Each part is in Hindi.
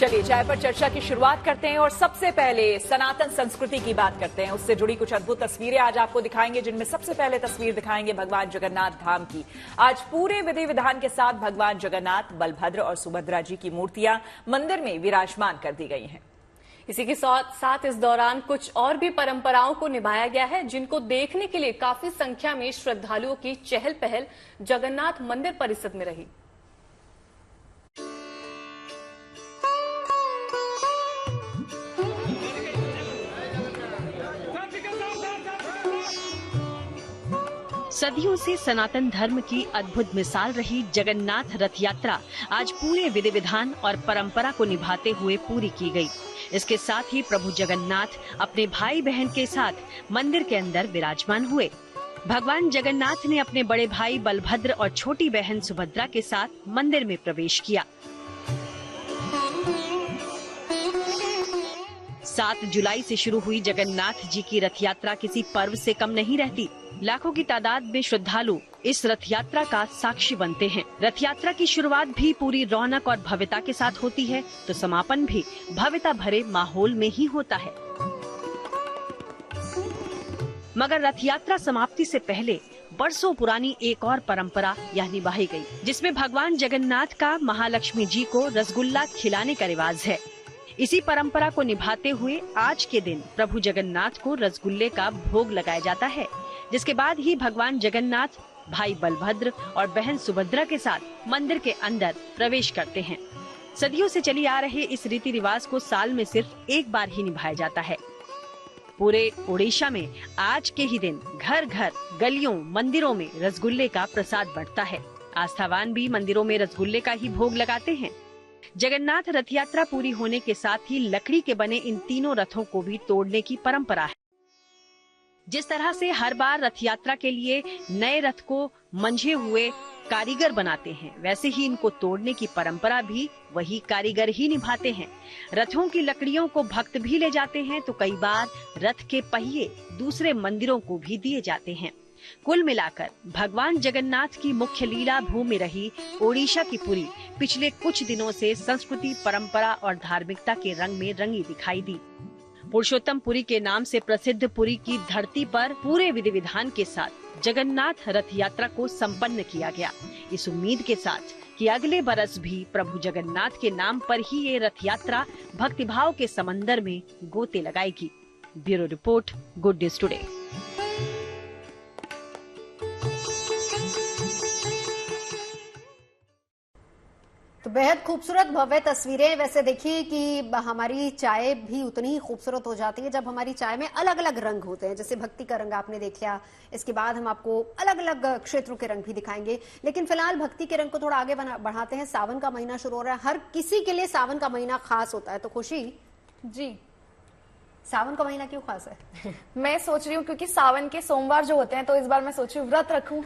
चलिए चाय पर चर्चा की शुरुआत करते हैं और सबसे पहले सनातन संस्कृति की बात करते हैं। उससे जुड़ी कुछ अद्भुत तस्वीरें आज आपको दिखाएंगे, जिनमें सबसे पहले तस्वीर दिखाएंगे भगवान जगन्नाथ धाम की। आज पूरे विधि विधान के साथ भगवान जगन्नाथ, बलभद्र और सुभद्रा जी की मूर्तियां मंदिर में विराजमान कर दी गई हैं। इसी के साथ इस दौरान कुछ और भी परंपराओं को निभाया गया है, जिनको देखने के लिए काफी संख्या में श्रद्धालुओं की चहल पहल जगन्नाथ मंदिर परिसर में रही। सदियों से सनातन धर्म की अद्भुत मिसाल रही जगन्नाथ रथ यात्रा आज पूरे विधि विधान और परंपरा को निभाते हुए पूरी की गई। इसके साथ ही प्रभु जगन्नाथ अपने भाई बहन के साथ मंदिर के अंदर विराजमान हुए। भगवान जगन्नाथ ने अपने बड़े भाई बलभद्र और छोटी बहन सुभद्रा के साथ मंदिर में प्रवेश किया। 7 जुलाई से शुरू हुई जगन्नाथ जी की रथ यात्रा किसी पर्व से कम नहीं रहती। लाखों की तादाद में श्रद्धालु इस रथ यात्रा का साक्षी बनते हैं। रथ यात्रा की शुरुआत भी पूरी रौनक और भव्यता के साथ होती है, तो समापन भी भव्यता भरे माहौल में ही होता है। मगर रथ यात्रा समाप्ति से पहले बरसों पुरानी एक और परंपरा यहाँ निभाई गई, जिसमें भगवान जगन्नाथ का महालक्ष्मी जी को रसगुल्ला खिलाने का रिवाज है। इसी परंपरा को निभाते हुए आज के दिन प्रभु जगन्नाथ को रसगुल्ले का भोग लगाया जाता है, जिसके बाद ही भगवान जगन्नाथ भाई बलभद्र और बहन सुभद्रा के साथ मंदिर के अंदर प्रवेश करते हैं। सदियों से चली आ रहे इस रीति रिवाज को साल में सिर्फ एक बार ही निभाया जाता है। पूरे ओडिशा में आज के ही दिन घर घर, गलियों, मंदिरों में रसगुल्ले का प्रसाद बढ़ता है। आस्थावान भी मंदिरों में रसगुल्ले का ही भोग लगाते हैं। जगन्नाथ रथ यात्रा पूरी होने के साथ ही लकड़ी के बने इन तीनों रथों को भी तोड़ने की परंपरा है। जिस तरह से हर बार रथ यात्रा के लिए नए रथ को मंझे हुए कारीगर बनाते हैं, वैसे ही इनको तोड़ने की परंपरा भी वही कारीगर ही निभाते हैं। रथों की लकड़ियों को भक्त भी ले जाते हैं, तो कई बार रथ के पहिए दूसरे मंदिरों को भी दिए जाते हैं। कुल मिलाकर भगवान जगन्नाथ की मुख्य लीला भूमि रही ओडिशा की पुरी पिछले कुछ दिनों से संस्कृति, परंपरा और धार्मिकता के रंग में रंगी दिखाई दी। पुरुषोत्तम पुरी के नाम से प्रसिद्ध पुरी की धरती पर पूरे विधि विधान के साथ जगन्नाथ रथ यात्रा को संपन्न किया गया, इस उम्मीद के साथ कि अगले बरस भी प्रभु जगन्नाथ के नाम पर ही ये रथ यात्रा भक्तिभाव के समंदर में गोते लगाएगी। Bureau report, good news today. तो बेहद खूबसूरत भव्य तस्वीरें। वैसे देखिए कि हमारी चाय भी उतनी ही खूबसूरत हो जाती है जब हमारी चाय में अलग अलग रंग होते हैं। जैसे भक्ति का रंग आपने देख लिया, इसके बाद हम आपको अलग अलग क्षेत्रों के रंग भी दिखाएंगे। लेकिन फिलहाल भक्ति के रंग को थोड़ा आगे बढ़ाते हैं। सावन का महीना शुरू हो रहा है, हर किसी के लिए सावन का महीना खास होता है। तो खुशी जी, सावन का महीना क्यों खास है? मैं सोच रही हूँ क्योंकि सावन के सोमवार जो होते हैं, तो इस बार मैं सोच रही हूँ व्रत रखूं।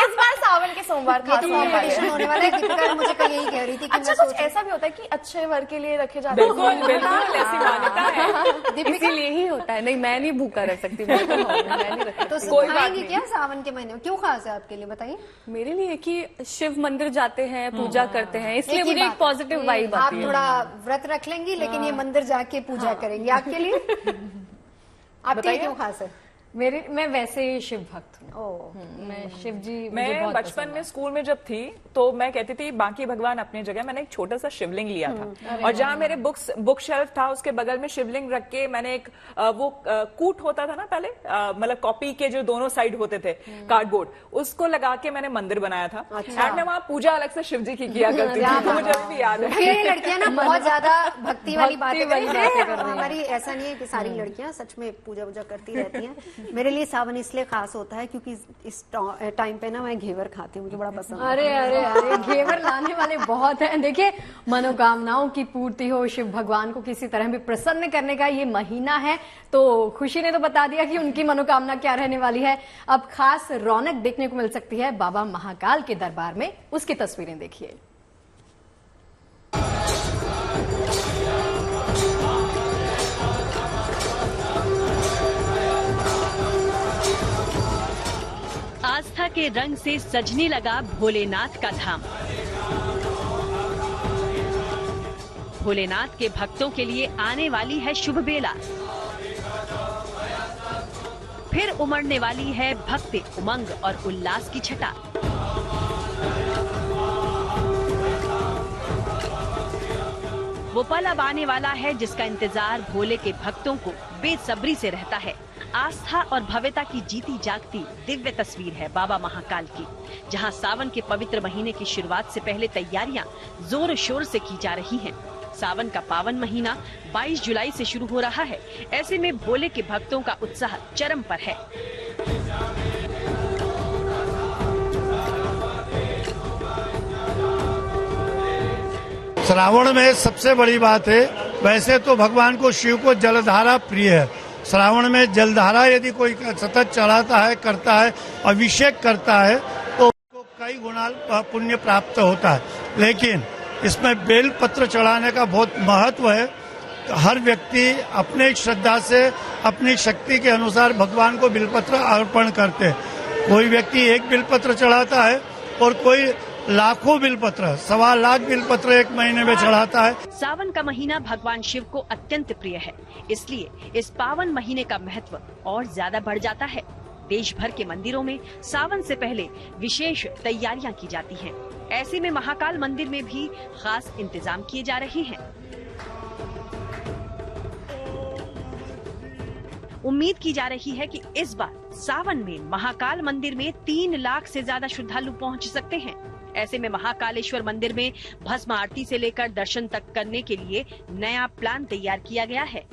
इस बार सावन के सोमवार खास होने वाला है। दीपिका मुझे कल यही कह रही थी कि अच्छा, कुछ ऐसा भी होता है कि अच्छे वर के लिए रखे जाते हैं। बिल्कुल ऐसी मान्यता है, इसीलिए ही होता है। नहीं, मैं नहीं भूखा रह सकती, मैं नहीं रख तो सिखाएंगे क्या सावन के महीने में? क्यों खास है आपके लिए, बताइए। मेरे लिए कि शिव मंदिर जाते हैं, पूजा करते हैं, इसलिए मुझे एक पॉजिटिव वाइब आती है। आप थोड़ा व्रत रख लेंगी, लेकिन ये मंदिर जाके पूजा करेंगे। आपके लिए आपके लिए क्यों खास है? मैं वैसे शिव भक्त हूँ। मैं शिव जी, मैं बचपन में स्कूल में जब थी तो मैं कहती थी बाकी भगवान अपनी जगह। मैंने एक छोटा सा शिवलिंग लिया था और जहाँ मेरे बुक शेल्फ था उसके बगल में शिवलिंग रख के मैंने एक वो कूट होता था ना पहले, मतलब कॉपी के जो दोनों साइड होते थे कार्डबोर्ड, उसको लगा के मैंने मंदिर बनाया था। एंड मैं वहाँ पूजा अलग से शिव जी की किया करती थी, मुझे अभी भी याद है। ये लड़कियां ना बहुत ज्यादा भक्ति वाली बातें कर रही हैं। हमारी ऐसा नहीं है कि सारी लड़कियां सच में पूजा वूजा करती रहती हैं। मेरे लिए सावन इसलिए खास होता है क्योंकि इस टाइम पे ना मैं घेवर खाती हूँ, मुझे बड़ा पसंद है। अरे अरे अरे, घेवर लाने वाले बहुत हैं। देखिए, मनोकामनाओं की पूर्ति हो, शिव भगवान को किसी तरह भी प्रसन्न करने का ये महीना है। तो खुशी ने तो बता दिया कि उनकी मनोकामना क्या रहने वाली है। अब खास रौनक देखने को मिल सकती है बाबा महाकाल के दरबार में, उसकी तस्वीरें देखिए। आस्था के रंग से सजने लगा भोलेनाथ का धाम। भोलेनाथ के भक्तों के लिए आने वाली है शुभ बेला। फिर उमड़ने वाली है भक्ति, उमंग और उल्लास की छटा। वो पल अब आने वाला है जिसका इंतजार भोले के भक्तों को बेसब्री से रहता है। आस्था और भव्यता की जीती जागती दिव्य तस्वीर है बाबा महाकाल की, जहां सावन के पवित्र महीने की शुरुआत से पहले तैयारियां जोर शोर से की जा रही हैं। सावन का पावन महीना 22 जुलाई से शुरू हो रहा है। ऐसे में भोले के भक्तों का उत्साह चरम पर है। श्रावण में सबसे बड़ी बात है, वैसे तो भगवान को शिव को जलधारा प्रिय है। श्रावण में जलधारा यदि कोई सतत चढ़ाता है, करता है, अभिषेक करता है तो उसको कई गुना पुण्य प्राप्त होता है। लेकिन इसमें बेल पत्र चढ़ाने का बहुत महत्व है। हर व्यक्ति अपने श्रद्धा से, अपनी शक्ति के अनुसार भगवान को बिलपत्र अर्पण करते हैं। कोई व्यक्ति एक बिलपत्र चढ़ाता है और कोई लाखों बिलपत्र, 1.25 लाख बिलपत्र एक महीने में चढ़ाता है। सावन का महीना भगवान शिव को अत्यंत प्रिय है, इसलिए इस पावन महीने का महत्व और ज्यादा बढ़ जाता है। देश भर के मंदिरों में सावन से पहले विशेष तैयारियां की जाती हैं। ऐसे में महाकाल मंदिर में भी खास इंतजाम किए जा रहे हैं। उम्मीद की जा रही है कि इस बार सावन में महाकाल मंदिर में 3 लाख से ज्यादा श्रद्धालु पहुंच सकते हैं। ऐसे में महाकालेश्वर मंदिर में भस्म आरती से लेकर दर्शन तक करने के लिए नया प्लान तैयार किया गया है।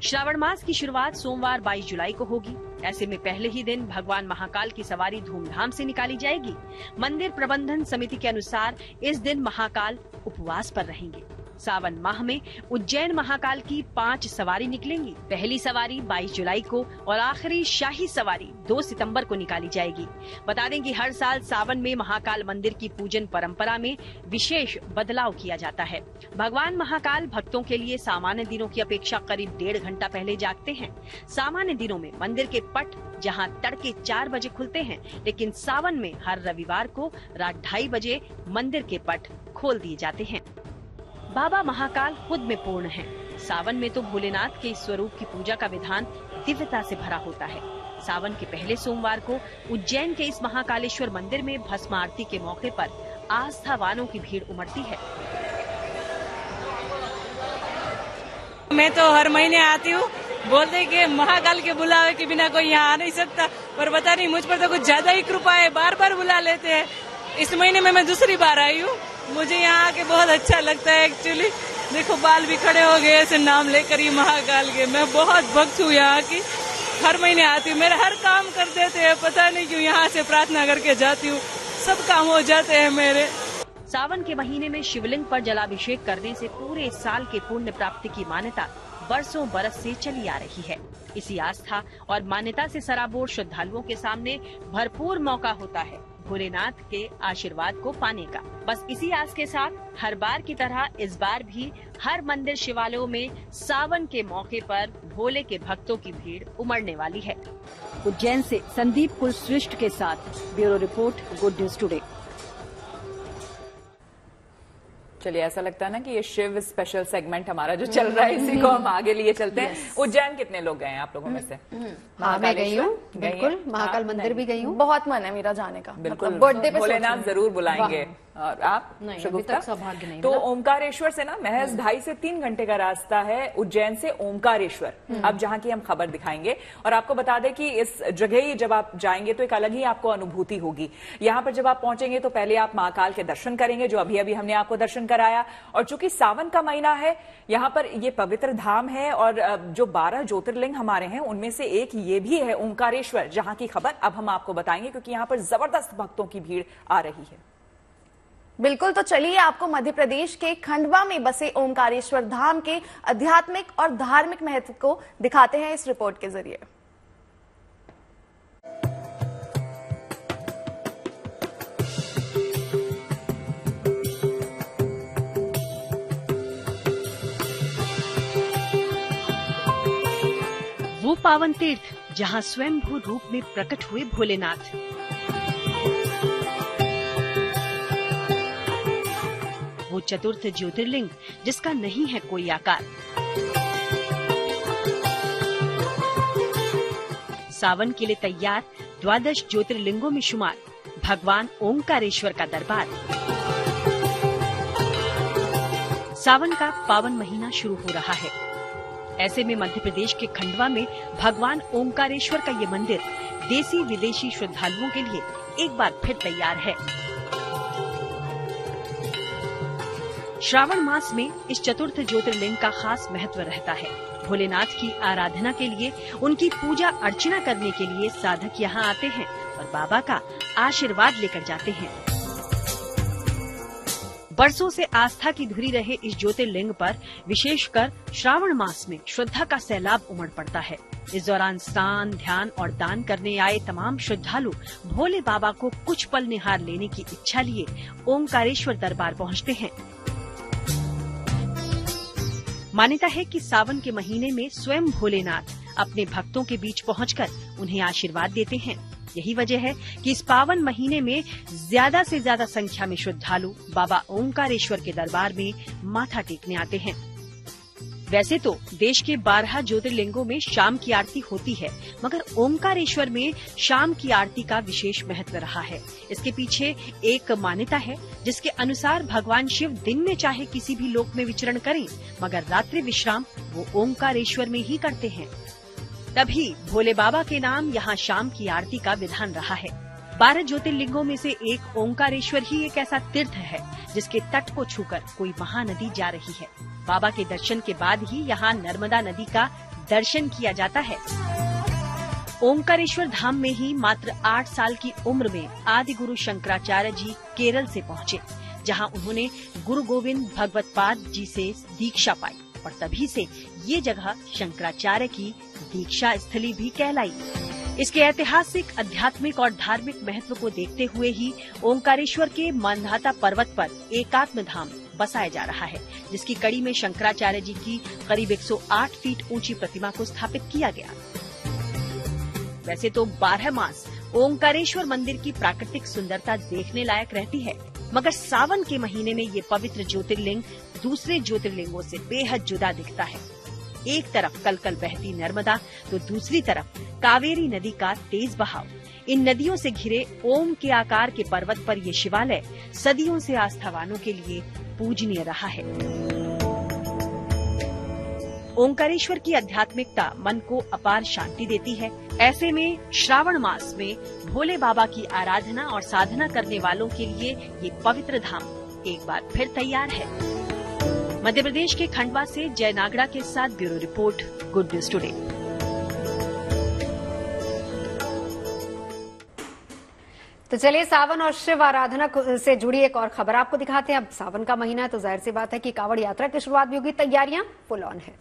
श्रावण मास की शुरुआत सोमवार 22 जुलाई को होगी। ऐसे में पहले ही दिन भगवान महाकाल की सवारी धूमधाम से निकाली जाएगी। मंदिर प्रबंधन समिति के अनुसार इस दिन महाकाल उपवास पर रहेंगे। सावन माह में उज्जैन महाकाल की 5 सवारी निकलेंगी। पहली सवारी 22 जुलाई को और आखिरी शाही सवारी 2 सितंबर को निकाली जाएगी। बता दें कि हर साल सावन में महाकाल मंदिर की पूजन परंपरा में विशेष बदलाव किया जाता है। भगवान महाकाल भक्तों के लिए सामान्य दिनों की अपेक्षा करीब 1.5 घंटा पहले जागते हैं। सामान्य दिनों में मंदिर के पट जहां तड़के 4 बजे खुलते हैं, लेकिन सावन में हर रविवार को रात 2:30 बजे मंदिर के पट खोल दिए जाते हैं। बाबा महाकाल खुद में पूर्ण है। सावन में तो भोलेनाथ के स्वरूप की पूजा का विधान दिव्यता से भरा होता है। सावन के पहले सोमवार को उज्जैन के इस महाकालेश्वर मंदिर में भस्म आरती के मौके पर आस्थावानों की भीड़ उमड़ती है। मैं तो हर महीने आती हूँ। बोलते कि महाकाल के बुलावे के बिना कोई यहाँ आ नहीं सकता, पर पता नहीं मुझ पर तो कुछ ज्यादा ही कृपा है, बार बार बुला लेते हैं। इस महीने में मैं दूसरी बार आई हूँ। मुझे यहाँ आके बहुत अच्छा लगता है। एक्चुअली देखो बाल भी खड़े हो गए ऐसे नाम लेकर ही महाकाल के। मैं बहुत भक्त हूँ यहाँ की, हर महीने आती हूँ। मेरा हर काम कर देते हैं, पता नहीं क्यों यहाँ से प्रार्थना करके जाती हूँ, सब काम हो जाते हैं मेरे। सावन के महीने में शिवलिंग पर जलाभिषेक करने से पूरे साल के पुण्य प्राप्ति की मान्यता बरसों बरस से चली आ रही है। इसी आस्था और मान्यता से सराबोर श्रद्धालुओं के सामने भरपूर मौका होता है भोलेनाथ के आशीर्वाद को पाने का। बस इसी आस के साथ हर बार की तरह इस बार भी हर मंदिर शिवालयों में सावन के मौके पर भोले के भक्तों की भीड़ उमड़ने वाली है। उज्जैन से संदीप कुलश्रेष्ठ के साथ bureau report, good news today. चलिए, ऐसा लगता है ना कि ये शिव स्पेशल सेगमेंट हमारा जो चल रहा है इसी को हम आगे लिए चलते हैं। उज्जैन कितने लोग गए हैं आप लोगों में से? हाँ, मैं गई हूँ, बिल्कुल। महाकाल मंदिर भी गई हूँ। बहुत मन है मेरा जाने का। बिल्कुल, बर्थडे पे भोलेनाथ जरूर बुलाएंगे। और आप? नहीं, अभी तक सौभाग्य नहीं। तो ओमकारेश्वर से ना महज 2.5 से 3 घंटे का रास्ता है उज्जैन से ओमकारेश्वर, अब जहां की हम खबर दिखाएंगे। और आपको बता दें कि इस जगह ही जब आप जाएंगे तो एक अलग ही आपको अनुभूति होगी। यहाँ पर जब आप पहुंचेंगे तो पहले आप महाकाल के दर्शन करेंगे, जो अभी अभी हमने आपको दर्शन कराया। और चूंकि सावन का महीना है, यहाँ पर ये पवित्र धाम है और जो 12 ज्योतिर्लिंग हमारे हैं उनमें से एक ये भी है ओमकारेश्वर, जहां की खबर अब हम आपको बताएंगे, क्योंकि यहाँ पर जबरदस्त भक्तों की भीड़ आ रही है। बिल्कुल, तो चलिए आपको मध्य प्रदेश के खंडवा में बसे ओमकारेश्वर धाम के आध्यात्मिक और धार्मिक महत्व को दिखाते हैं इस रिपोर्ट के जरिए। वो पावन तीर्थ जहां स्वयंभू रूप में प्रकट हुए भोलेनाथ। वो चतुर्थ ज्योतिर्लिंग जिसका नहीं है कोई आकार। सावन के लिए तैयार 12 ज्योतिर्लिंगों में शुमार भगवान ओंकारेश्वर का दरबार। सावन का पावन महीना शुरू हो रहा है। ऐसे में मध्य प्रदेश के खंडवा में भगवान ओंकारेश्वर का ये मंदिर देसी विदेशी श्रद्धालुओं के लिए एक बार फिर तैयार है। श्रावण मास में इस चतुर्थ ज्योतिर्लिंग का खास महत्व रहता है। भोलेनाथ की आराधना के लिए, उनकी पूजा अर्चना करने के लिए साधक यहाँ आते हैं और बाबा का आशीर्वाद लेकर जाते हैं। बरसों से आस्था की धुरी रहे इस ज्योतिर्लिंग पर विशेषकर श्रावण मास में श्रद्धा का सैलाब उमड़ पड़ता है। इस दौरान स्नान, ध्यान और दान करने आए तमाम श्रद्धालु भोले बाबा को कुछ पल निहार लेने की इच्छा लिए ओंकारेश्वर दरबार पहुँचते हैं। मान्यता है कि सावन के महीने में स्वयं भोलेनाथ अपने भक्तों के बीच पहुंचकर उन्हें आशीर्वाद देते हैं। यही वजह है कि इस पावन महीने में ज्यादा से ज्यादा संख्या में श्रद्धालु बाबा ओंकारेश्वर के दरबार में माथा टेकने आते हैं। वैसे तो देश के 12 ज्योतिर्लिंगों में शाम की आरती होती है, मगर ओंकारेश्वर में शाम की आरती का विशेष महत्व रहा है। इसके पीछे एक मान्यता है जिसके अनुसार भगवान शिव दिन में चाहे किसी भी लोक में विचरण करें, मगर रात्रि विश्राम वो ओंकारेश्वर में ही करते हैं। तभी भोले बाबा के नाम यहाँ शाम की आरती का विधान रहा है। 12 ज्योतिर्लिंगों में से एक ओंकारेश्वर ही एक ऐसा तीर्थ है जिसके तट को छूकर कोई महानदी जा रही है। बाबा के दर्शन के बाद ही यहाँ नर्मदा नदी का दर्शन किया जाता है। ओंकारेश्वर धाम में ही मात्र 8 साल की उम्र में आदि गुरु शंकराचार्य जी केरल से पहुँचे, जहाँ उन्होंने गुरु गोविंद भगवतपाद जी से दीक्षा पाई और तभी से ये जगह शंकराचार्य की दीक्षा स्थली भी कहलाई। इसके ऐतिहासिक, आध्यात्मिक और धार्मिक महत्व को देखते हुए ही ओंकारेश्वर के मांधाता पर्वत पर एकात्म धाम बसाया जा रहा है, जिसकी कड़ी में शंकराचार्य जी की करीब 108 फीट ऊंची प्रतिमा को स्थापित किया गया। वैसे तो 12 मास ओंकारेश्वर मंदिर की प्राकृतिक सुंदरता देखने लायक रहती है, मगर सावन के महीने में ये पवित्र ज्योतिर्लिंग दूसरे ज्योतिर्लिंगों से बेहद जुदा दिखता है। एक तरफ कलकल बहती नर्मदा तो दूसरी तरफ कावेरी नदी का तेज बहाव। इन नदियों से घिरे ओम के आकार के पर्वत पर ये शिवालय सदियों से आस्थावानों के लिए पूजनीय रहा है। ओंकारेश्वर की आध्यात्मिकता मन को अपार शांति देती है। ऐसे में श्रावण मास में भोले बाबा की आराधना और साधना करने वालों के लिए ये पवित्र धाम एक बार फिर तैयार है। मध्य प्रदेश के खंडवा से जय नागड़ा के साथ bureau report, good news today. तो चलिए सावन और शिव आराधना से जुड़ी एक और खबर आपको दिखाते हैं। अब सावन का महीना है तो जाहिर सी बात है कि कावड़ यात्रा की शुरुआत भी होगी। तैयारियां फुल ऑन है।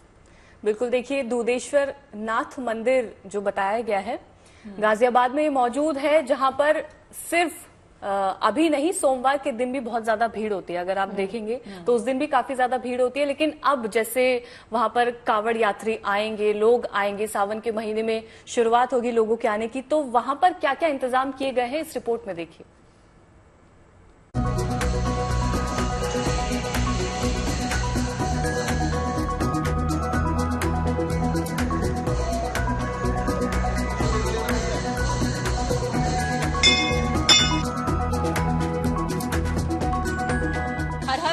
बिल्कुल, देखिए दूधेश्वर नाथ मंदिर जो बताया गया है गाजियाबाद में मौजूद है, जहां पर सिर्फ अभी नहीं, सोमवार के दिन भी बहुत ज्यादा भीड़ होती है। अगर आप देखेंगे तो उस दिन भी काफी ज्यादा भीड़ होती है, लेकिन अब जैसे वहां पर कावड़ यात्री आएंगे, लोग आएंगे, सावन के महीने में शुरुआत होगी लोगों के आने की, तो वहां पर क्या क्या इंतजाम किए गए हैं इस रिपोर्ट में देखिए।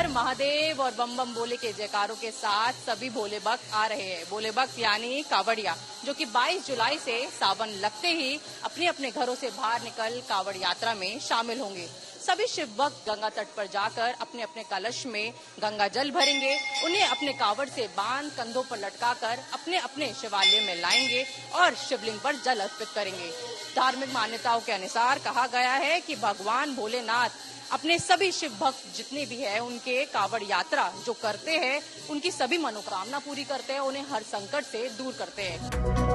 महादेव और बम बम बोले के जयकारों के साथ सभी भोले भक्त आ रहे हैं। भोले भक्त यानी कावड़िया, जो कि 22 जुलाई से सावन लगते ही अपने अपने घरों से बाहर निकल कावड़ यात्रा में शामिल होंगे। सभी शिव भक्त गंगा तट पर जाकर अपने अपने कलश में गंगा जल भरेंगे, उन्हें अपने कावड़ से बांध कंधों पर लटकाकर अपने अपने शिवालय में लाएंगे और शिवलिंग पर जल अर्पित करेंगे। धार्मिक मान्यताओं के अनुसार कहा गया है कि भगवान भोलेनाथ अपने सभी शिव भक्त जितने भी हैं उनके कावड़ यात्रा जो करते हैं, उनकी सभी मनोकामना पूरी करते हैं, उन्हें हर संकट से दूर करते हैं।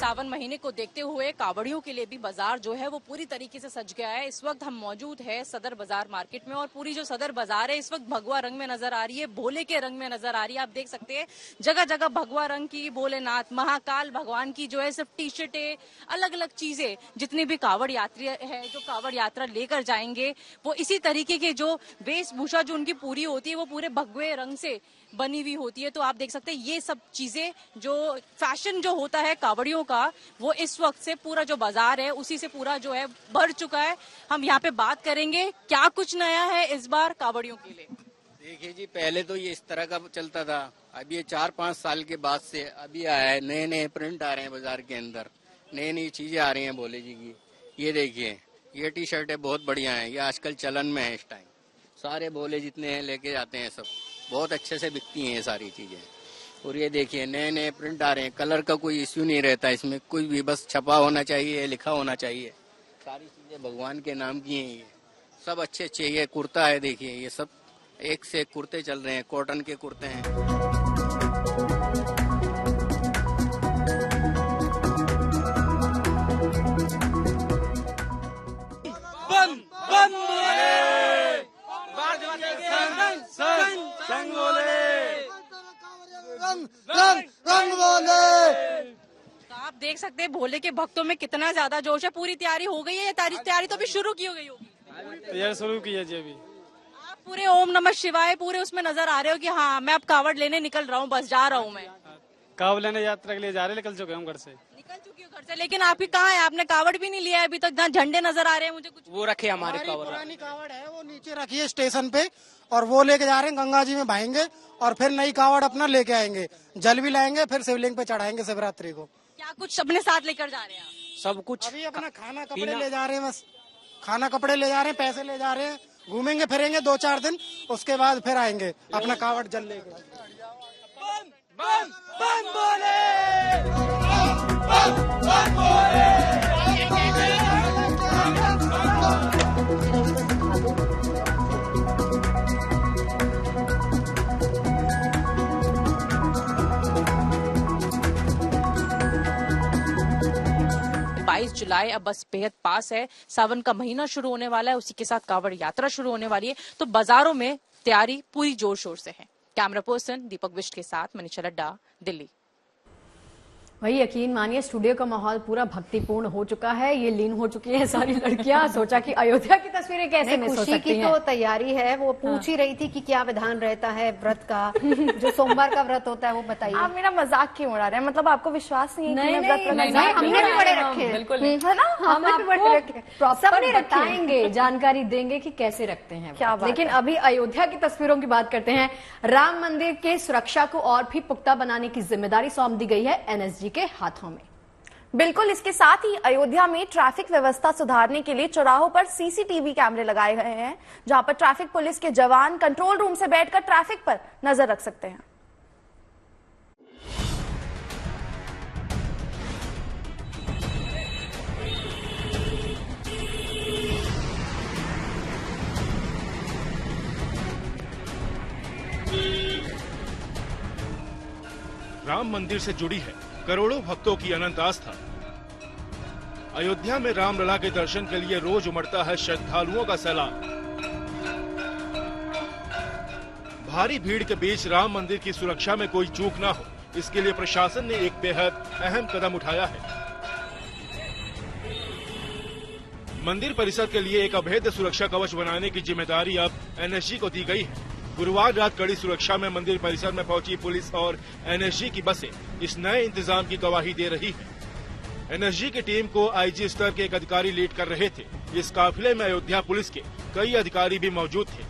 सावन महीने को देखते हुए कावड़ियों के लिए भी बाजार जो है वो पूरी तरीके से सज गया है। इस वक्त हम मौजूद है सदर बाजार मार्केट में और पूरी जो सदर बाजार है इस वक्त भगवा रंग में नजर आ रही है, भोले के रंग में नजर आ रही है। आप देख सकते हैं जगह जगह भगवा रंग की, भोलेनाथ महाकाल भगवान की जो है सिर्फ टी शर्टें, अलग अलग चीजें, जितनी भी कावड़ यात्री है जो कावड़ यात्रा लेकर जाएंगे वो इसी तरीके के जो वेशभूषा जो उनकी पूरी होती है वो पूरे भगवे रंग से बनी हुई होती है। तो आप देख सकते हैं ये सब चीजें जो फैशन जो होता है कावड़ियों का वो इस वक्त से पूरा जो बाजार है उसी से पूरा जो है भर चुका है। हम यहाँ पे बात करेंगे क्या कुछ नया है इस बार कावड़ियों के लिए। देखिए जी, पहले तो ये इस तरह का चलता था, अब ये 4-5 साल के बाद से अभी आया है, नए नए प्रिंट आ रहे हैं बाजार के अंदर, नई नई चीजें आ रही हैं भोले जी की। ये देखिए ये टी शर्टें बहुत बढ़िया हैं, ये आजकल चलन में है। इस टाइम सारे भोले जितने हैं लेके जाते हैं, सब बहुत अच्छे से बिकती हैं ये सारी चीजें। और ये देखिए नए नए प्रिंट आ रहे हैं, कलर का कोई इश्यू नहीं रहता इसमें, कुछ भी बस छपा होना चाहिए, लिखा होना चाहिए। सारी चीजें भगवान के नाम की हैं, ये सब अच्छे अच्छे। ये कुर्ता है देखिए, ये सब एक से एक कुर्ते चल रहे हैं, कॉटन के कुर्ते हैं। बम बम तो आप देख सकते हैं भोले के भक्तों में कितना ज्यादा जोश है। पूरी तैयारी हो गई है या तैयारी तो अभी शुरू की हो गई होगी? तैयारी शुरू की है जी अभी। आप पूरे ओम नमः शिवाय पूरे उसमें नजर आ रहे हो कि हाँ मैं अब कावड़ लेने निकल रहा हूँ, बस जा रहा हूँ मैं। कावड़ लेने यात्रा के लिए जा रहे, निकल चुके हम घर से। निकल चुकी हो घर से, लेकिन आपकी कहाँ है? आपने कावड़ भी नहीं लिया है अभी तक। जहाँ झंडे नजर आ रहे हैं मुझे कुछ वो रखे हमारे कावड़, पुरानी कावड़ है वो नीचे रखी है स्टेशन पे, और वो लेके जा रहे हैं, गंगा जी में बहाएंगे और फिर नई कावड़ अपना लेके आएंगे, जल भी लाएंगे, फिर शिवलिंग पे चढ़ाएंगे शिवरात्रि को। क्या कुछ अपने साथ लेकर जा रहे हैं? सब कुछ अभी अपना खाना कपड़े ले जा रहे हैं, बस खाना कपड़े ले जा रहे हैं, पैसे ले जा रहे हैं, घूमेंगे फिरेंगे 2-4 दिन, उसके बाद फिर आएंगे अपना कावड़ जल लेके। बम बम बोले, बम जुलाई अब बस बेहद पास है, सावन का महीना शुरू होने वाला है, उसी के साथ कावड़ यात्रा शुरू होने वाली है, तो बाजारों में तैयारी पूरी जोर शोर से है। कैमरा पर्सन दीपक बिष्ट के साथ मनीषा लड्डा, दिल्ली। वही यकीन मानिए स्टूडियो का माहौल पूरा भक्तिपूर्ण हो चुका है, ये लीन हो चुकी है सारी लड़कियां। सोचा कि अयोध्या की तस्वीरें कैसे मिस हो सकती हैं। खुशी की तो तैयारी है, वो पूछ ही रही थी कि क्या विधान रहता है व्रत का, जो सोमवार का व्रत होता है वो बताइए। आप मेरा मजाक क्यों उड़ा रहे हैं? मतलब आपको विश्वास नहीं है कि मैं व्रत नहीं, हमने भी बड़े रखे हैं, बिल्कुल है ना? हम आपको प्रॉपर बताएंगे, जानकारी देंगे कि कैसे रखते हैं क्या बात। लेकिन अभी अयोध्या की तस्वीरों की बात करते हैं। राम मंदिर के सुरक्षा को और भी पुख्ता बनाने की जिम्मेदारी सौंप दी गई है एनएसजी के हाथों में। बिल्कुल, इसके साथ ही अयोध्या में ट्रैफिक व्यवस्था सुधारने के लिए चौराहों पर सीसीटीवी कैमरे लगाए गए हैं, जहां पर ट्रैफिक पुलिस के जवान कंट्रोल रूम से बैठकर ट्रैफिक पर नजर रख सकते हैं। राम मंदिर से जुड़ी है करोड़ों भक्तों की अनंत आस्था। अयोध्या में रामलला के दर्शन के लिए रोज उमड़ता है श्रद्धालुओं का सैलाब। भारी भीड़ के बीच राम मंदिर की सुरक्षा में कोई चूक ना हो, इसके लिए प्रशासन ने एक बेहद अहम कदम उठाया है। मंदिर परिसर के लिए एक अभेद्य सुरक्षा कवच बनाने की जिम्मेदारी अब एनएसजी को दी गई है। गुरुवार रात कड़ी सुरक्षा में मंदिर परिसर में पहुंची पुलिस और एनएसजी की बसें इस नए इंतजाम की गवाही दे रही है। एनएसजी की टीम को आईजी स्तर के एक अधिकारी लीड कर रहे थे। इस काफिले में अयोध्या पुलिस के कई अधिकारी भी मौजूद थे।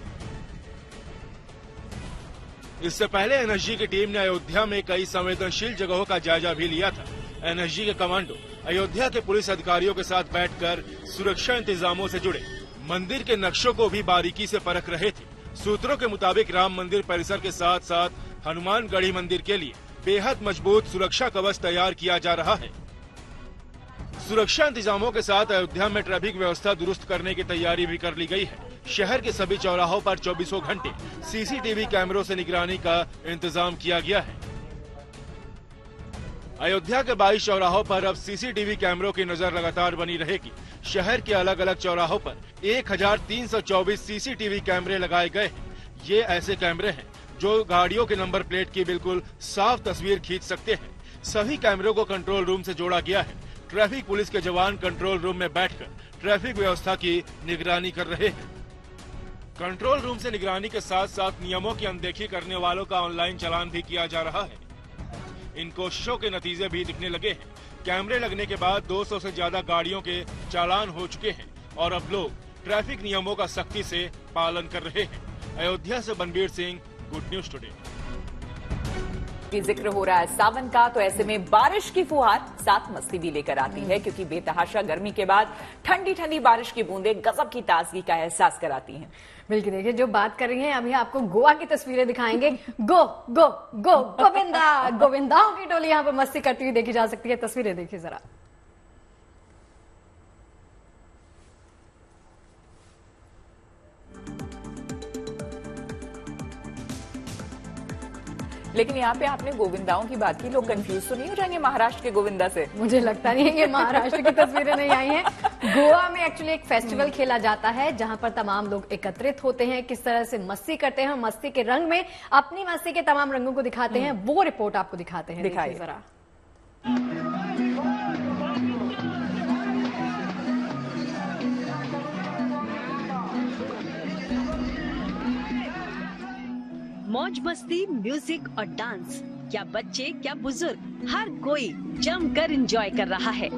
इससे पहले एनएसजी की टीम ने अयोध्या में कई संवेदनशील जगहों का जायजा भी लिया था। एनएसजी के कमांडो अयोध्या के पुलिस अधिकारियों के साथ बैठकर सुरक्षा इंतजामों से जुड़े मंदिर के नक्शों को भी बारीकी से परख रहे थे। सूत्रों के मुताबिक राम मंदिर परिसर के साथ साथ हनुमानगढ़ी मंदिर के लिए बेहद मजबूत सुरक्षा कवच तैयार किया जा रहा है। सुरक्षा इंतजामों के साथ अयोध्या में ट्रैफिक व्यवस्था दुरुस्त करने की तैयारी भी कर ली गई है। शहर के सभी चौराहों पर 24 घंटे सीसीटीवी कैमरों से निगरानी का इंतजाम किया गया है। अयोध्या के 22 चौराहों पर अब सीसीटीवी कैमरों की नजर लगातार बनी रहेगी। शहर के अलग अलग चौराहों पर 1324 सीसीटीवी कैमरे लगाए गए हैं। ये ऐसे कैमरे हैं जो गाड़ियों के नंबर प्लेट की बिल्कुल साफ तस्वीर खींच सकते हैं। सभी कैमरों को कंट्रोल रूम से जोड़ा गया है। ट्रैफिक पुलिस के जवान कंट्रोल रूम में बैठकर ट्रैफिक व्यवस्था की निगरानी कर रहे हैं। कंट्रोल रूम से निगरानी के साथ साथ नियमों की अनदेखी करने वालों का ऑनलाइन चालान भी किया जा रहा है। इन कोशिशों के नतीजे भी दिखने लगे हैं। कैमरे लगने के बाद 200 से ज्यादा गाड़ियों के चालान हो चुके हैं और अब लोग ट्रैफिक नियमों का सख्ती से पालन कर रहे हैं। अयोध्या से बनबीर सिंह, गुड न्यूज टुडे। जिक्र हो रहा है सावन का, तो ऐसे में बारिश की फुहार साथ मस्ती भी लेकर आती है, क्योंकि बेतहाशा गर्मी के बाद ठंडी ठंडी बारिश की बूंदें गजब की ताजगी का एहसास कराती हैं। बिल्कुल, देखिए जो बात कर रही हैं अभी आपको गोवा की तस्वीरें दिखाएंगे। गो गो गो गोविंदा, गोविंदाओं की टोली यहाँ पर मस्ती करती हुई देखी जा सकती है। तस्वीरें देखिए जरा। लेकिन यहाँ पे आपने गोविंदाओं की बात की, लोग कंफ्यूज तो नहीं हो जाएंगे महाराष्ट्र के गोविंदा से? मुझे लगता नहीं है ये महाराष्ट्र की तस्वीरें नहीं आई हैं। गोवा में एक्चुअली एक फेस्टिवल खेला जाता है जहां पर तमाम लोग एकत्रित होते हैं, किस तरह से मस्ती करते हैं, मस्ती के रंग में अपनी मस्ती के तमाम रंगों को दिखाते हैं। वो रिपोर्ट आपको दिखाते हैं, देखिए जरा। मौज मस्ती, म्यूजिक और डांस, क्या बच्चे क्या बुजुर्ग, हर कोई जमकर एंजॉय कर रहा है।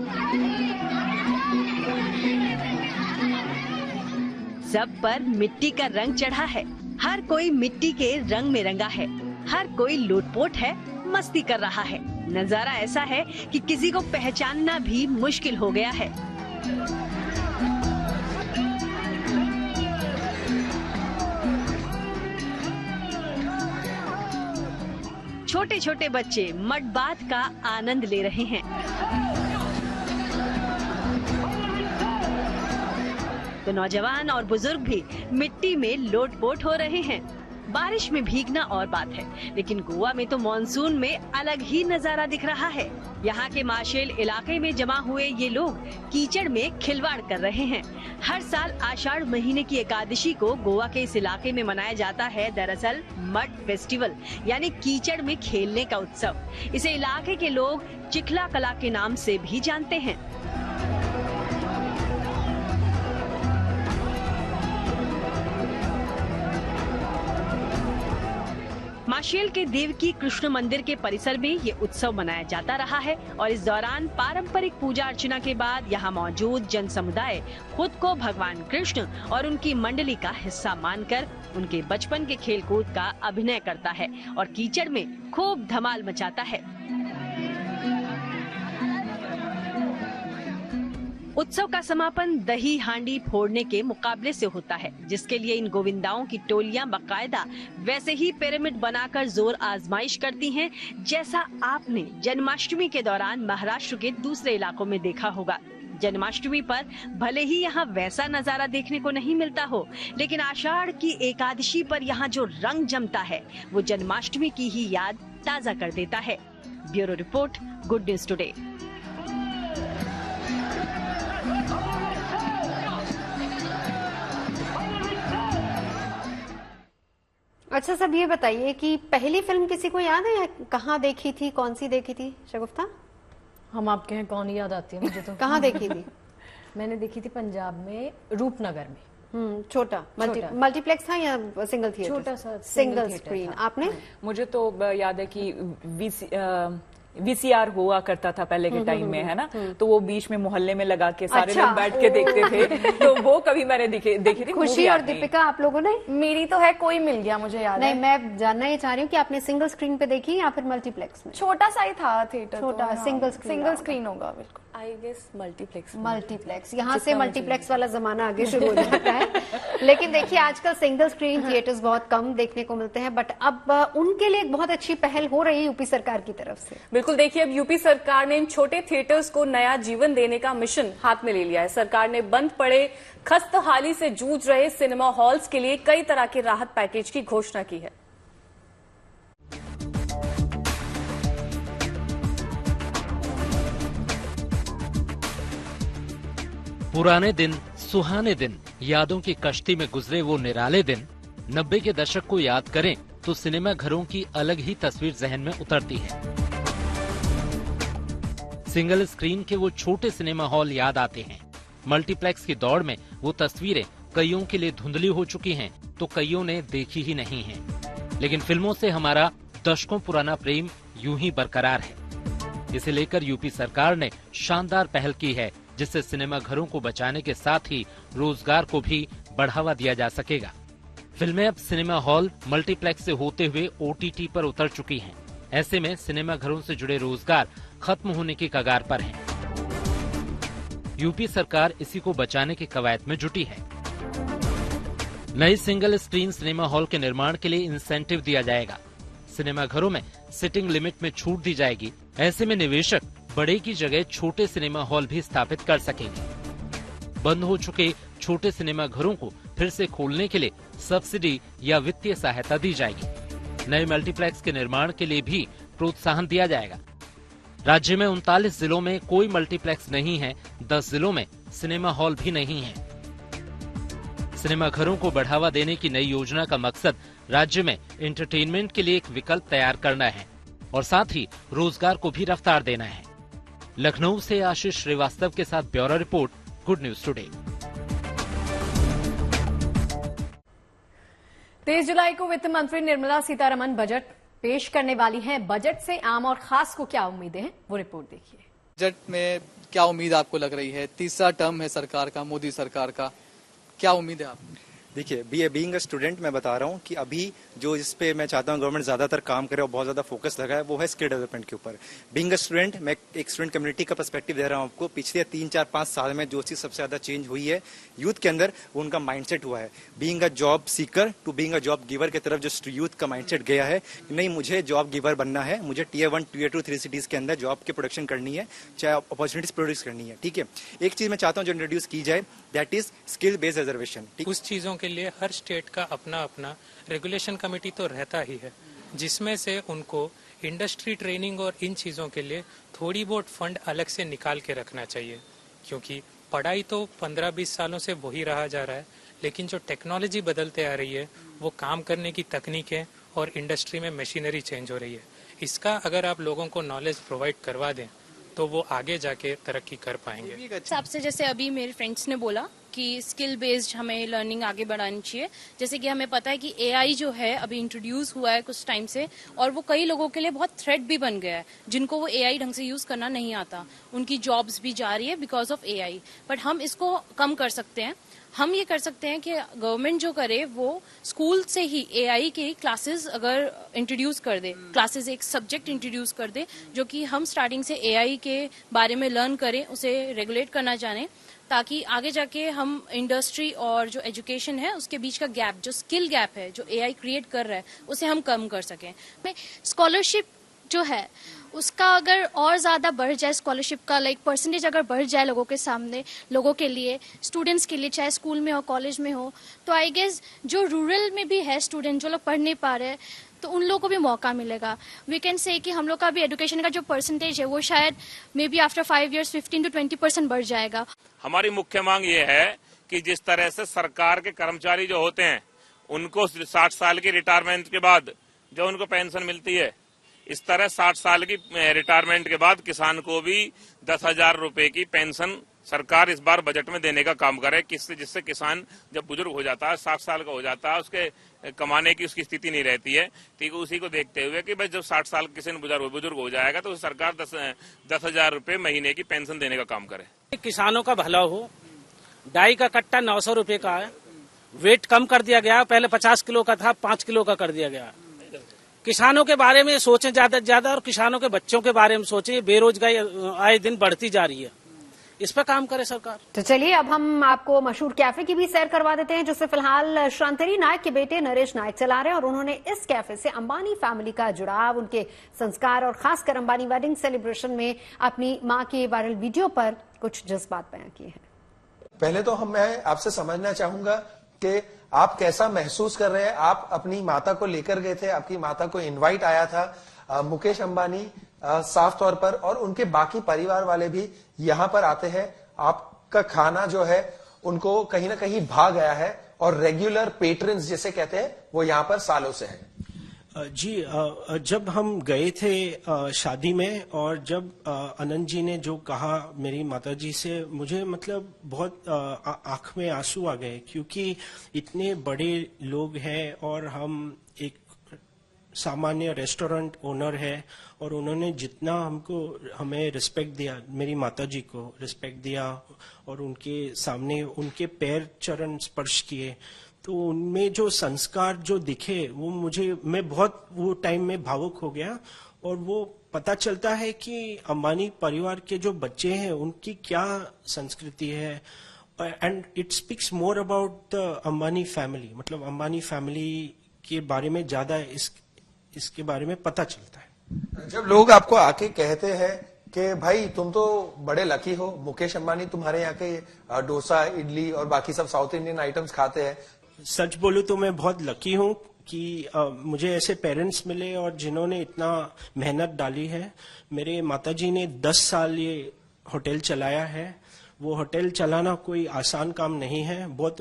सब पर मिट्टी का रंग चढ़ा है, हर कोई मिट्टी के रंग में रंगा है, हर कोई लूटपोट है, मस्ती कर रहा है। नजारा ऐसा है कि किसी को पहचानना भी मुश्किल हो गया है। छोटे छोटे बच्चे मटबात का आनंद ले रहे हैं। तो नौजवान और बुजुर्ग भी मिट्टी में लोटपोट हो रहे हैं। बारिश में भीगना और बात है, लेकिन गोवा में तो मॉनसून में अलग ही नजारा दिख रहा है। यहाँ के मार्शल इलाके में जमा हुए ये लोग कीचड़ में खिलवाड़ कर रहे हैं। हर साल आषाढ़ महीने की एकादशी को गोवा के इस इलाके में मनाया जाता है दरअसल मड फेस्टिवल, यानी कीचड़ में खेलने का उत्सव। इसे इलाके के लोग चिखला कला के नाम से भी जानते हैं। माशेल के देवकी कृष्ण मंदिर के परिसर में ये उत्सव मनाया जाता रहा है और इस दौरान पारंपरिक पूजा अर्चना के बाद यहाँ मौजूद जन समुदाय खुद को भगवान कृष्ण और उनकी मंडली का हिस्सा मानकर उनके बचपन के खेलकूद का अभिनय करता है और कीचड़ में खूब धमाल मचाता है। उत्सव का समापन दही हांडी फोड़ने के मुकाबले से होता है, जिसके लिए इन गोविंदाओं की टोलियां बाकायदा वैसे ही पिरामिड बनाकर जोर आजमाइश करती हैं, जैसा आपने जन्माष्टमी के दौरान महाराष्ट्र के दूसरे इलाकों में देखा होगा। जन्माष्टमी पर भले ही यहाँ वैसा नजारा देखने को नहीं मिलता हो, लेकिन आषाढ़ की एकादशी पर यहाँ जो रंग जमता है वो जन्माष्टमी की ही याद ताजा कर देता है। Bureau report, good news today. अच्छा, सब ये बताइए कि पहली फिल्म किसी को याद है, कहाँ देखी थी, कौन सी देखी थी? शगुफ्ता, हम आपके हैं कौन याद आती है मुझे तो। कहाँ देखी थी? मैंने देखी थी पंजाब में, रूपनगर में। छोटा मल्टीप्लेक्स था या सिंगल थिएटर? छोटा सा सिंगल स्क्रीन। आपने? मुझे तो याद है कि VCR हुआ करता था पहले के टाइम में, है ना, तो वो बीच में मोहल्ले में लगा के सारे लोग बैठ के देखते थे, तो वो कभी मैंने देखी थी। खुशी और दीपिका, आप लोगों ने? मेरी तो है कोई मिल गया, मुझे याद नहीं, मैं जानना ये चाह रही हूँ कि आपने सिंगल स्क्रीन पे देखी या फिर मल्टीप्लेक्स में? छोटा सा ही था थिएटर, छोटा सिंगल स्क्रीन होगा बिल्कुल। आई गेस मल्टीप्लेक्स यहाँ से मल्टीप्लेक्स वाला जमाना आगे शुरू हो जाता है। लेकिन देखिए, आजकल सिंगल स्क्रीन थिएटर्स बहुत कम देखने को मिलते हैं, बट अब उनके लिए एक बहुत अच्छी पहल हो रही है यूपी सरकार की तरफ से। बिल्कुल, देखिए अब यूपी सरकार ने इन छोटे थिएटर्स को नया जीवन देने का मिशन हाथ में ले लिया है। सरकार ने बंद पड़े, खस्तहाली से जूझ रहे सिनेमा हॉल्स के लिए कई तरह के राहत पैकेज की घोषणा की है। पुराने दिन, सुहाने दिन, यादों की कश्ती में गुजरे वो निराले दिन 90 के दशक को याद करें तो सिनेमा घरों की अलग ही तस्वीर जहन में उतरती है। सिंगल स्क्रीन के वो छोटे सिनेमा हॉल याद आते हैं। मल्टीप्लेक्स की दौड़ में वो तस्वीरें कईयों के लिए धुंधली हो चुकी हैं तो कईयों ने देखी ही नहीं है। लेकिन फिल्मों से हमारा दशकों पुराना प्रेम यूं ही बरकरार है। इसे लेकर यूपी सरकार ने शानदार पहल की है, जिससे सिनेमा घरों को बचाने के साथ ही रोजगार को भी बढ़ावा दिया जा सकेगा। फिल्में अब सिनेमा हॉल, मल्टीप्लेक्स से होते हुए OTT पर उतर चुकी हैं। ऐसे में सिनेमा घरों से जुड़े रोजगार खत्म होने की कगार पर हैं। यूपी सरकार इसी को बचाने की कवायद में जुटी है। नए सिंगल स्क्रीन सिनेमा हॉल के निर्माण के लिए इंसेंटिव दिया जाएगा। सिनेमा घरों में सिटिंग लिमिट में छूट दी जाएगी। ऐसे में निवेशक बड़े की जगह छोटे सिनेमा हॉल भी स्थापित कर सकेंगे। बंद हो चुके छोटे सिनेमा घरों को फिर से खोलने के लिए सब्सिडी या वित्तीय सहायता दी जाएगी। नए मल्टीप्लेक्स के निर्माण के लिए भी प्रोत्साहन दिया जाएगा। राज्य में 39 जिलों में कोई मल्टीप्लेक्स नहीं है, 10 जिलों में सिनेमा हॉल भी नहीं है। सिनेमा घरों को बढ़ावा देने की नई योजना का मकसद राज्य में एंटरटेनमेंट के लिए एक विकल्प तैयार करना है और साथ ही रोजगार को भी रफ्तार देना है। लखनऊ से आशीष श्रीवास्तव के साथ bureau report, good news today. 23 जुलाई को वित्त मंत्री निर्मला सीतारमण बजट पेश करने वाली हैं। बजट से आम और खास को क्या उम्मीदें हैं, वो रिपोर्ट देखिए। बजट में क्या उम्मीद आपको लग रही है? तीसरा टर्म है सरकार का, मोदी सरकार का, क्या उम्मीद है आपको? देखिए, बीइंग अ स्टूडेंट मैं बता रहा हूँ कि अभी जो इस पे मैं चाहता हूँ गवर्नमेंट ज्यादातर काम करे और बहुत ज्यादा फोकस लगाए, वो है स्किल डेवलपमेंट के ऊपर। बीइंग अ स्टूडेंट, मैं एक स्टूडेंट कम्युनिटी का पर्सपेक्टिव दे रहा हूँ आपको। पिछले 3-4-5 साल में जो चीज सबसे ज्यादा चेंज हुई है यूथ के अंदर, वो उनका माइंडसेट हुआ है। Being a job seeker to being a job giver की तरफ जो यूथ का माइंडसेट गया है, नहीं मुझे जॉब गिवर बनना है, मुझे Tier 1, Tier 2, 3 सिटीज के अंदर जॉब की प्रोडक्शन करनी है, चाहे अपॉर्चुनिटीज प्रोड्यूस करनी है। ठीक है, एक चीज मैं चाहता हूँ जो इंट्रोड्यूस की जाए, that is skill based reservation. उस चीजों के लिए हर स्टेट का अपना अपना रेगुलेशन कमेटी तो रहता ही है, जिसमें से उनको इंडस्ट्री ट्रेनिंग और इन चीजों के लिए थोड़ी बहुत फंड अलग से निकाल के रखना चाहिए। क्योंकि पढ़ाई तो 15-20 सालों से वही रहा जा रहा है, लेकिन जो टेक्नोलॉजी बदलते आ रही है, वो काम करने की तकनीकें और इंडस्ट्री में मशीनरी चेंज हो रही है। इसका अगर आप लोगों को नॉलेज प्रोवाइड करवा दें तो वो आगे जाके तरक्की कर पाएंगे। हिसाब से जैसे अभी मेरे फ्रेंड्स ने बोला कि स्किल बेस्ड हमें लर्निंग आगे बढ़ानी चाहिए। जैसे कि हमें पता है कि AI जो है अभी इंट्रोड्यूस हुआ है कुछ टाइम से, और वो कई लोगों के लिए बहुत थ्रेट भी बन गया है, जिनको वो AI ढंग से यूज करना नहीं आता। उनकी जॉब्स भी जा रही है बिकॉज ऑफ AI। बट हम इसको कम कर सकते हैं। हम ये कर सकते हैं कि गवर्नमेंट जो करे वो स्कूल से ही AI के क्लासेस अगर इंट्रोड्यूस कर दे, क्लासेस एक सब्जेक्ट इंट्रोड्यूस कर दे, जो कि हम स्टार्टिंग से AI के बारे में लर्न करें, उसे रेगुलेट करना जाने, ताकि आगे जाके हम इंडस्ट्री और जो एजुकेशन है उसके बीच का गैप, जो स्किल गैप है जो AI क्रिएट कर रहा है, उसे हम कम कर सकें। स्कॉलरशिप जो है उसका अगर और ज्यादा बढ़ जाए, स्कॉलरशिप का परसेंटेज अगर बढ़ जाए लोगों के सामने, लोगों के लिए, स्टूडेंट्स के लिए, चाहे स्कूल में हो कॉलेज में हो, तो आई गेस जो रूरल में भी है स्टूडेंट, जो लोग पढ़ नहीं पा रहे, तो उन लोगों को भी मौका मिलेगा। वी कैन से कि हम लोग का भी एजुकेशन का जो परसेंटेज है वो शायद may be after 5 years 15 to 20% बढ़ जाएगा। हमारी मुख्य मांग ये है कि जिस तरह से सरकार के कर्मचारी जो होते हैं उनको 60 साल की रिटायरमेंट के बाद जो उनको पेंशन मिलती है, इस तरह 60 साल की रिटायरमेंट के बाद किसान को भी 10,000 रुपए की पेंशन सरकार इस बार बजट में देने का काम करे, जिससे किसान जब बुजुर्ग हो जाता है, 60 साल का हो जाता है, उसके कमाने की उसकी स्थिति नहीं रहती है, ठीक है। उसी को देखते हुए कि भाई जब 60 साल किसी ने बुजुर्ग हो जाएगा तो सरकार 10,000 रुपए महीने की पेंशन देने का काम करे। किसानों का भला हो। डाई का कट्टा 900 रुपए का है, वेट कम कर दिया गया, पहले 50 किलो का था 5 किलो का कर दिया गया। किसानों के बारे में सोचें ज्यादा से ज्यादा, और किसानों के बच्चों के बारे में सोचें। बेरोजगारी आए दिन बढ़ती जा रही है, इस पर काम करे सरकार। तो चलिए अब हम आपको मशहूर कैफे की भी सैर करवा देते हैं, जिसे फिलहाल शांतरी नायक के बेटे नरेश नायक चला रहे हैं, और उन्होंने इस कैफे से अंबानी फैमिली का जुड़ाव, उनके संस्कार और खासकर अंबानी वेडिंग सेलिब्रेशन में अपनी मां के वायरल वीडियो पर कुछ जज्बात बयां किए हैं। पहले तो मैं आपसे समझना चाहूंगा कि आप कैसा महसूस कर रहे हैं। आप अपनी माता को लेकर गए थे, आपकी माता को इनवाइट आया था, मुकेश अंबानी साफ तौर पर और उनके बाकी परिवार वाले भी यहाँ पर आते हैं। आप का खाना जो है उनको कहीं ना कहीं भा गया है और रेगुलर पेट्रन्स जिसे कहते हैं वो यहाँ पर सालों से हैं। जी, जब हम गए थे शादी में और जब अनंत जी ने जो कहा मेरी माताजी से, मुझे मतलब बहुत आंख में आंसू आ गए, क्योंकि इतने बड़े लोग हैं और हम एक सामान्य रेस्टोरेंट ओनर है और उन्होंने जितना हमें रिस्पेक्ट दिया, मेरी माताजी को रिस्पेक्ट दिया और उनके सामने उनके पैर चरण स्पर्श किए, तो उनमें जो संस्कार जो दिखे वो मैं बहुत वो टाइम में भावुक हो गया। और वो पता चलता है कि अंबानी परिवार के जो बच्चे हैं उनकी क्या संस्कृति है, and it speaks more about the Ambani family, मतलब अंबानी फैमिली के बारे में ज्यादा इसके बारे में पता चलता है। जब लोग आपको आके कहते हैं कि भाई तुम तो बड़े लकी हो, मुकेश अंबानी तुम्हारे यहाँ के डोसा, इडली और बाकी सब साउथ इंडियन आइटम्स खाते हैं, सच बोलूं तो मैं बहुत लकी हूं कि मुझे ऐसे पेरेंट्स मिले और जिन्होंने इतना मेहनत डाली है। मेरे माताजी ने 10 साल ये होटल चलाया है। वो होटल चलाना कोई आसान काम नहीं है, बहुत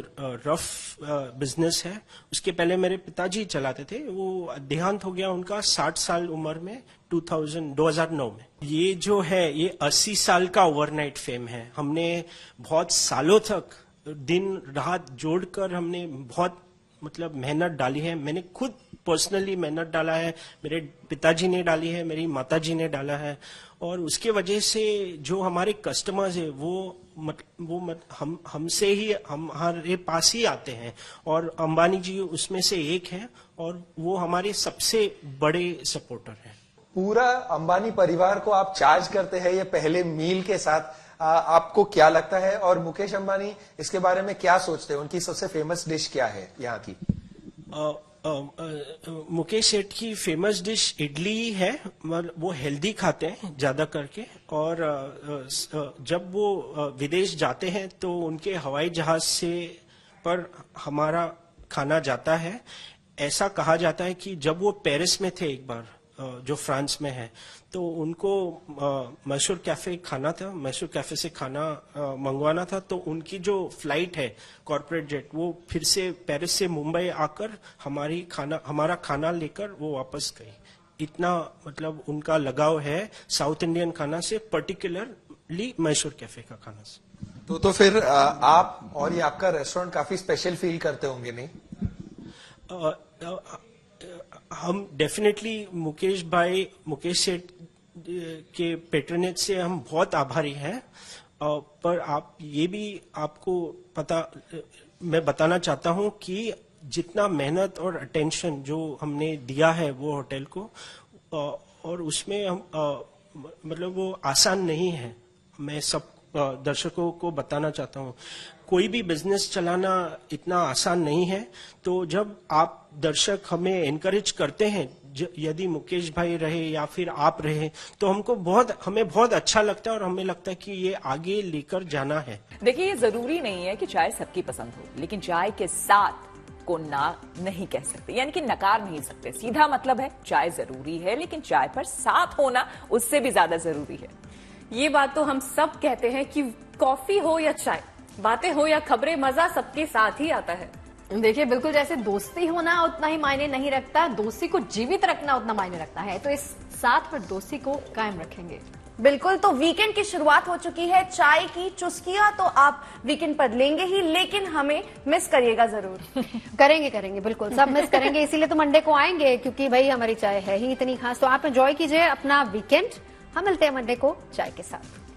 रफ बिजनेस है। उसके पहले मेरे पिताजी चलाते थे, वो देहांत हो गया उनका 60 साल उम्र में 2009 में। ये जो है ये 80 साल का ओवरनाइट फेम है। हमने बहुत सालों तक दिन रात जोड़कर हमने बहुत मतलब मेहनत डाली है। मैंने खुद पर्सनली मेहनत डाला है, मेरे पिताजी ने डाली है, मेरी माताजी ने डाला है, और उसके वजह से जो हमारे कस्टमर्स है वो हमसे ही हमारे पास ही आते हैं, और अंबानी जी उसमें से एक है और वो हमारे सबसे बड़े सपोर्टर हैं। पूरा अंबानी परिवार को आप चार्ज करते हैं ये पहले मील के साथ, आपको क्या लगता है? और मुकेश अंबानी इसके बारे में क्या सोचते हैं? उनकी सबसे फेमस डिश क्या है यहाँ की? मुकेश सेठ की फेमस डिश इडली है। वो हेल्दी खाते हैं ज्यादा करके, और जब वो विदेश जाते हैं तो उनके हवाई जहाज से पर हमारा खाना जाता है। ऐसा कहा जाता है कि जब वो पेरिस में थे एक बार, जो फ्रांस में है, तो उनको मैसूर कैफे खाना था, मैसूर कैफे से खाना मंगवाना था, तो उनकी जो फ्लाइट है कॉर्पोरेट जेट, वो फिर से पेरिस से मुंबई आकर हमारा खाना लेकर वो वापस गई। इतना मतलब उनका लगाव है साउथ इंडियन खाना से, पर्टिकुलरली मैसूर कैफे का खाना से। तो फिर आप और ये आपका रेस्टोरेंट काफी स्पेशल फील करते होंगे, नहीं? हम डेफिनेटली मुकेश सेठ के पेट्रोनेज से हम बहुत आभारी हैं, पर आप ये भी आपको मैं बताना चाहता हूं कि जितना मेहनत और अटेंशन जो हमने दिया है वो होटल को, और उसमें हम मतलब वो आसान नहीं है। मैं सब दर्शकों को बताना चाहता हूं, कोई भी बिजनेस चलाना इतना आसान नहीं है। तो जब आप दर्शक हमें एनकरेज करते हैं, यदि मुकेश भाई रहे या फिर आप रहे, तो हमें बहुत अच्छा लगता है और हमें लगता है कि ये आगे लेकर जाना है। देखिए, ये जरूरी नहीं है कि चाय सबकी पसंद हो, लेकिन चाय के साथ को ना नहीं कह सकते, यानी कि नकार नहीं सकते। सीधा मतलब है चाय जरूरी है, लेकिन चाय पर साथ होना उससे भी ज्यादा जरूरी है। ये बात तो हम सब कहते हैं कि कॉफी हो या चाय, बातें हो या खबरें, मजा सबके साथ ही आता है। देखिए, बिल्कुल जैसे दोस्ती होना उतना ही मायने नहीं रखता, दोस्ती को जीवित रखना उतना मायने रखता है। तो इस साथ पर दोस्ती को कायम रखेंगे। बिल्कुल। तो वीकेंड की शुरुआत हो चुकी है, चाय की चुस्कियां तो आप वीकेंड पर लेंगे ही, लेकिन हमें मिस करिएगा जरूर। करेंगे बिल्कुल, सब मिस करेंगे, इसीलिए तो मंडे को आएंगे, क्योंकि भाई हमारी चाय है ही इतनी खास। तो आप एंजॉय कीजिए अपना वीकेंड। हम मिलते हैं मंडे को चाय के साथ।